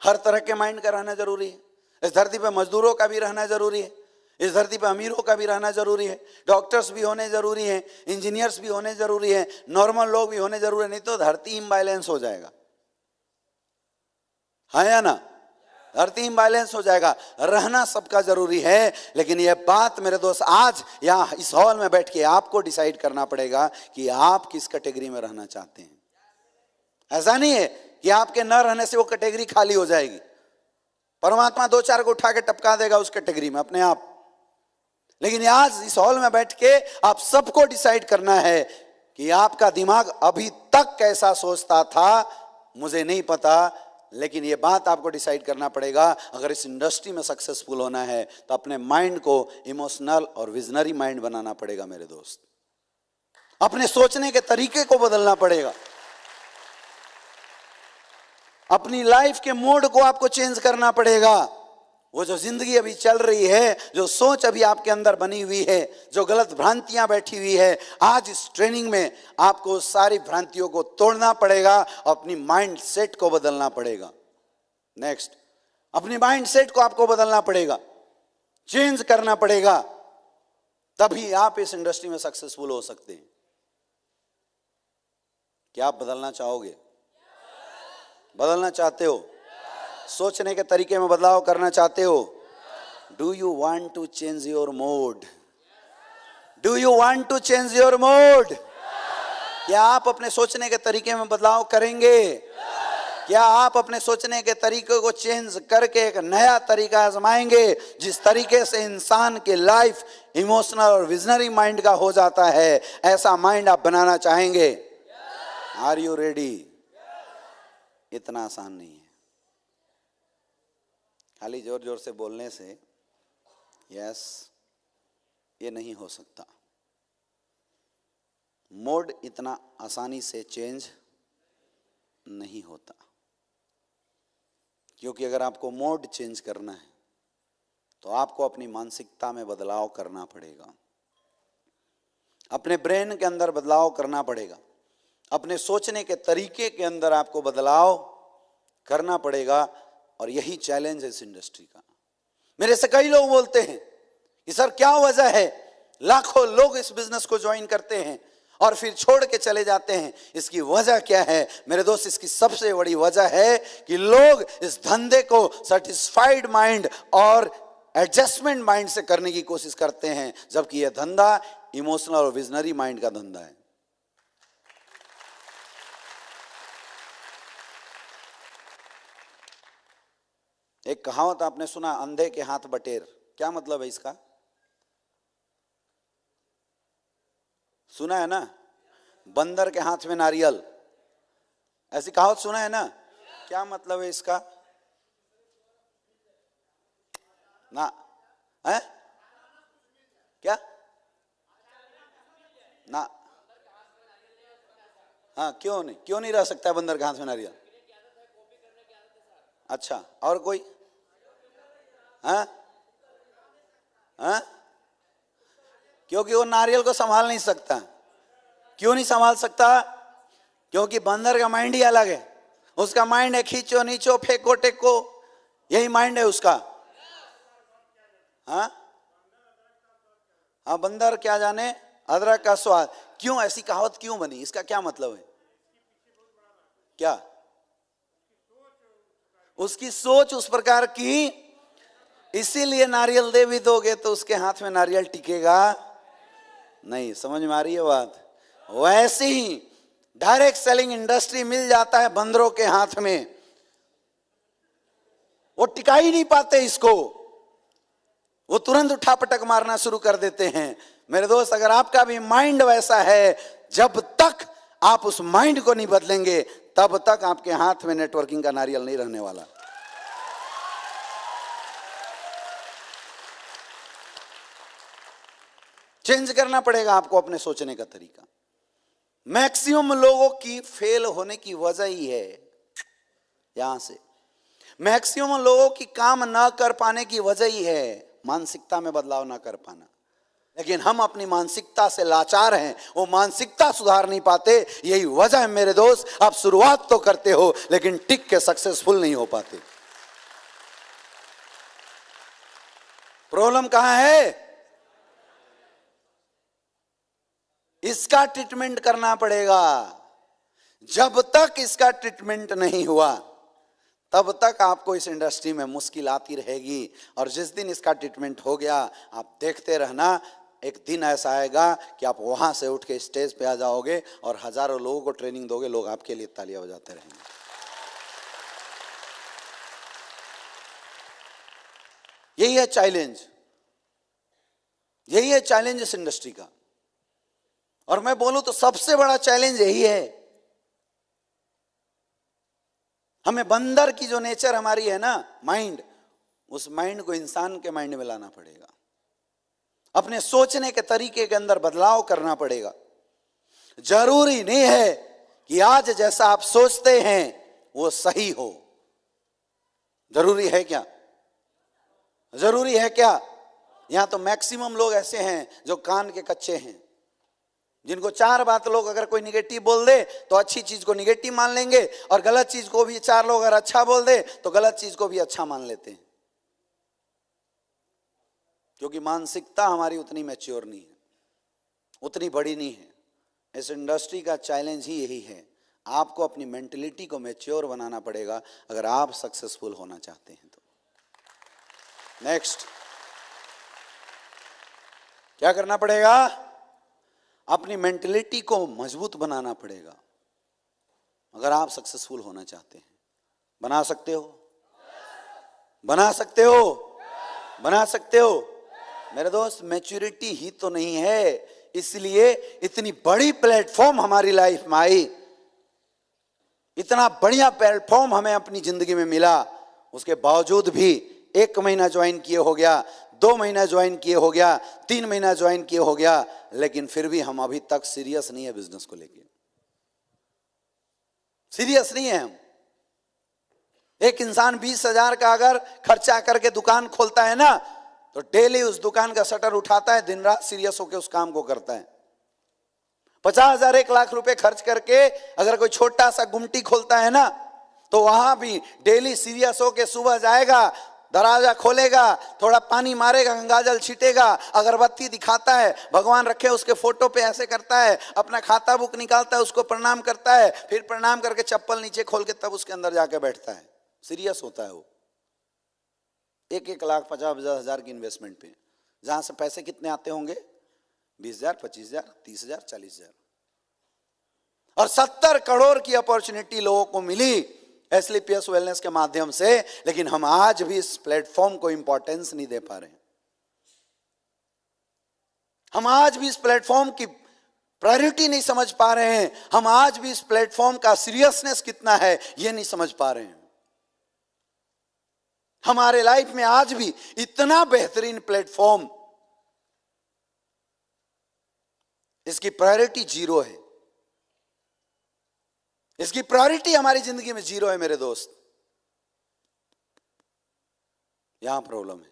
हर तरह के माइंड का रहना जरूरी है। इस धरती पे मजदूरों का भी रहना जरूरी है, इस धरती पे अमीरों का भी रहना जरूरी है, डॉक्टर्स भी होने जरूरी है, इंजीनियर्स भी होने जरूरी है, नॉर्मल लोग भी होने जरूरी है, नहीं तो धरती इम्बैलेंस हो जाएगा। है या ना? धरती इम्बैलेंस हो जाएगा। रहना सबका जरूरी है, लेकिन यह बात मेरे दोस्त आज यहाँ इस हॉल में बैठ के आपको डिसाइड करना पड़ेगा कि आप किस कैटेगरी में रहना चाहते हैं। ऐसा नहीं है कि आपके न रहने से वो कैटेगरी खाली हो जाएगी। परमात्मा दो चार को उठा के टपका देगा उस कैटेगरी में अपने आप। लेकिन आज इस हॉल में बैठ के आप सबको डिसाइड करना है कि आपका दिमाग अभी तक कैसा सोचता था मुझे नहीं पता, लेकिन ये बात आपको डिसाइड करना पड़ेगा। अगर इस इंडस्ट्री में सक्सेसफुल होना है तो अपने माइंड को इमोशनल और विजनरी माइंड बनाना पड़ेगा मेरे दोस्त। अपने सोचने के तरीके को बदलना पड़ेगा, अपनी लाइफ के मोड को आपको चेंज करना पड़ेगा। वो जो जिंदगी अभी चल रही है, जो सोच अभी आपके अंदर बनी हुई है, जो गलत भ्रांतियां बैठी हुई है, आज इस ट्रेनिंग में आपको सारी भ्रांतियों को तोड़ना पड़ेगा, अपनी माइंड सेट को बदलना पड़ेगा। नेक्स्ट, अपनी माइंड सेट को आपको बदलना पड़ेगा, चेंज करना पड़ेगा, तभी आप इस इंडस्ट्री में सक्सेसफुल हो सकते हैं। क्या आप बदलना चाहोगे? बदलना चाहते हो? सोचने के तरीके में बदलाव करना चाहते हो? Do you want to change your mode? Do you want to change your mode? क्या आप अपने सोचने के तरीके में बदलाव करेंगे? क्या आप अपने सोचने के तरीके को चेंज करके एक नया तरीका आजमाएंगे, जिस तरीके से इंसान की लाइफ इमोशनल और विजनरी माइंड का हो जाता है, ऐसा माइंड आप बनाना चाहेंगे? Are you ready? इतना आसान नहीं है खाली जोर जोर से बोलने से यस ये नहीं हो सकता। मोड इतना आसानी से चेंज नहीं होता, क्योंकि अगर आपको मोड चेंज करना है तो आपको अपनी मानसिकता में बदलाव करना पड़ेगा, अपने ब्रेन के अंदर बदलाव करना पड़ेगा, अपने सोचने के तरीके के अंदर आपको बदलाव करना पड़ेगा। और यही चैलेंज है इस इंडस्ट्री का। मेरे से कई लोग बोलते हैं कि सर क्या वजह है लाखों लोग इस बिजनेस को ज्वाइन करते हैं और फिर छोड़ के चले जाते हैं, इसकी वजह क्या है? मेरे दोस्त, इसकी सबसे बड़ी वजह है कि लोग इस धंधे को सेटिस्फाइड माइंड और एडजस्टमेंट माइंड से करने की कोशिश करते हैं, जबकि यह धंधा इमोशनल और विजनरी माइंड का धंधा है। एक कहावत आपने सुना, अंधे के हाथ बटेर। क्या मतलब है इसका? सुना है ना? बंदर के हाथ में नारियल, ऐसी कहावत सुना है ना? क्या मतलब है इसका? ना है क्या? ना हाँ, क्यों नहीं रह सकता है बंदर के हाथ में नारियल? अच्छा, और कोई? हाँ हाँ, क्योंकि वो नारियल को संभाल नहीं सकता। क्यों नहीं संभाल सकता? क्योंकि बंदर का माइंड ही अलग है। उसका माइंड है खींचो नीचो फेंको टेको, यही माइंड है उसका। हाँ हाँ, बंदर क्या जाने अदरक का स्वाद। क्यों ऐसी कहावत क्यों बनी? इसका क्या मतलब है? क्या? उसकी सोच उस प्रकार की, इसीलिए नारियल दे भी दोगे तो उसके हाथ में नारियल टिकेगा नहीं। समझ में आ रही है बात? वैसे ही डायरेक्ट सेलिंग इंडस्ट्री मिल जाता है बंदरों के हाथ में, वो टिका ही नहीं पाते इसको, वो तुरंत उठा पटक मारना शुरू कर देते हैं। मेरे दोस्त, अगर आपका भी माइंड वैसा है, जब तक आप उस माइंड को नहीं बदलेंगे तब तक आपके हाथ में नेटवर्किंग का नारियल नहीं रहने वाला। चेंज करना पड़ेगा आपको अपने सोचने का तरीका। मैक्सिमम लोगों की फेल होने की वजह ही है यहां से, मैक्सिमम लोगों की काम ना कर पाने की वजह ही है मानसिकता में बदलाव ना कर पाना। लेकिन हम अपनी मानसिकता से लाचार हैं, वो मानसिकता सुधार नहीं पाते। यही वजह है मेरे दोस्त, आप शुरुआत तो करते हो लेकिन टिक के सक्सेसफुल नहीं हो पाते। प्रॉब्लम कहां है? इसका ट्रीटमेंट करना पड़ेगा। जब तक इसका ट्रीटमेंट नहीं हुआ तब तक आपको इस इंडस्ट्री में मुश्किल आती रहेगी। और जिस दिन इसका ट्रीटमेंट हो गया, आप देखते रहना, एक दिन ऐसा आएगा कि आप वहां से उठ के स्टेज पे आ जाओगे और हजारों लोगों को ट्रेनिंग दोगे, लोग आपके लिए तालियां बजाते रहेंगे। यही है चैलेंज, यही है चैलेंज इस इंडस्ट्री का। और मैं बोलूं तो सबसे बड़ा चैलेंज यही है। हमें बंदर की जो नेचर हमारी है ना, माइंड, उस माइंड को इंसान के माइंड में लाना पड़ेगा। अपने सोचने के तरीके के अंदर बदलाव करना पड़ेगा। जरूरी नहीं है कि आज जैसा आप सोचते हैं वो सही हो। जरूरी है क्या? जरूरी है क्या? यहां तो मैक्सिमम लोग ऐसे हैं जो कान के कच्चे हैं, जिनको चार बात लोग अगर कोई निगेटिव बोल दे तो अच्छी चीज को निगेटिव मान लेंगे, और गलत चीज को भी चार लोग अगर अच्छा बोल दे तो गलत चीज को भी अच्छा मान लेते हैं। क्योंकि मानसिकता हमारी उतनी मैच्योर नहीं है, उतनी बड़ी नहीं है। इस इंडस्ट्री का चैलेंज ही यही है। आपको अपनी मेंटलिटी को मैच्योर बनाना पड़ेगा अगर आप सक्सेसफुल होना चाहते हैं तो। नेक्स्ट क्या करना पड़ेगा? अपनी मेंटलिटी को मजबूत बनाना पड़ेगा अगर आप सक्सेसफुल होना चाहते हैं। बना सकते हो? बना सकते हो? बना सकते हो? मेरे दोस्त, मैच्योरिटी ही तो नहीं है, इसलिए इतनी बड़ी प्लेटफॉर्म हमारी लाइफ में आई, इतना बढ़िया प्लेटफॉर्म हमें अपनी जिंदगी में मिला। उसके बावजूद भी 1 महीना ज्वाइन किए हो गया, 2 महीना ज्वाइन किए हो गया, 3 महीना ज्वाइन किए हो गया, लेकिन फिर भी हम अभी तक सीरियस नहीं है बिजनेस को लेके। सीरियस नहीं है हम। एक इंसान 20,000 का अगर खर्चा करके दुकान खोलता है ना, तो डेली उस दुकान का शटर उठाता है, दिन रात सीरियस होकर उस काम को करता है। 50,000 1 लाख रुपए खर्च करके अगर कोई छोटा सा गुमटी खोलता है ना, तो वहां भी डेली सीरियस होकर सुबह जाएगा, दरवाजा खोलेगा, थोड़ा पानी मारेगा, गंगाजल छीटेगा, अगरबत्ती दिखाता है, भगवान रखे उसके फोटो पे ऐसे करता है, अपना खाता बुक निकालता है, उसको प्रणाम करता है, फिर प्रणाम करके चप्पल नीचे खोल के तब उसके अंदर जाके बैठता है। सीरियस होता है वो। 1-1 लाख 50,000 की इन्वेस्टमेंट पे, जहां से पैसे कितने आते होंगे? 20,000, 25,000, 30,000, 40,000। और 70 करोड़ की अपॉर्चुनिटी लोगों को मिली एसलीपीएस वेलनेस के माध्यम से, लेकिन हम आज भी इस प्लेटफॉर्म को इंपॉर्टेंस नहीं दे पा रहे हैं। हम आज भी इस प्लेटफॉर्म की प्रायोरिटी नहीं समझ पा रहे हैं। हम आज भी इस प्लेटफॉर्म का सीरियसनेस कितना है यह नहीं समझ पा रहे हैं। हमारे लाइफ में आज भी इतना बेहतरीन प्लेटफॉर्म, इसकी प्रायोरिटी 0 है। इसकी प्रायोरिटी हमारी जिंदगी में 0 है मेरे दोस्त। यहां प्रॉब्लम है।